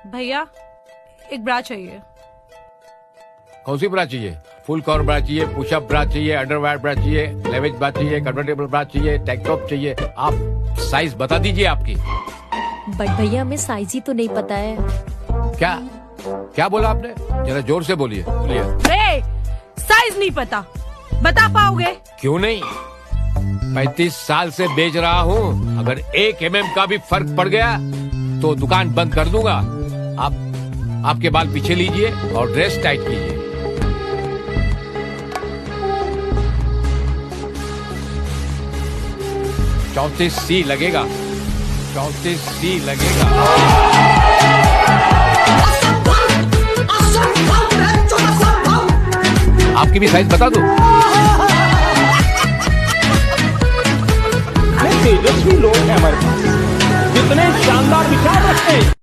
भैया एक ब्रा चाहिए। कौन सी ब्रा चाहिए? फुल कवर ब्रा चाहिए, पुशअप ब्रा चाहिए, अंडरवायर ब्रा चाहिए, लेवेज ब्रा चाहिए, कन्वर्टेबल ब्रा चाहिए, टैंक टॉप चाहिए? आप साइज बता दीजिए आपकी। बट भैया हमें साइज ही तो नहीं पता है। क्या क्या बोला आपने? जरा जोर से बोलिए। साइज नहीं पता, बता पाओगे? क्यों नहीं, 35 साल से बेच रहा हूँ। अगर 1 mm का भी फर्क पड़ गया तो दुकान बंद कर दूंगा। आपके बाल पीछे लीजिए और ड्रेस टाइट कीजिए। C लगेगा, 34C लगेगा। आपकी भी साइज बता दो। तेजस्वी लोग हैं हमारे पास, जितने शानदार विचार रखते हैं।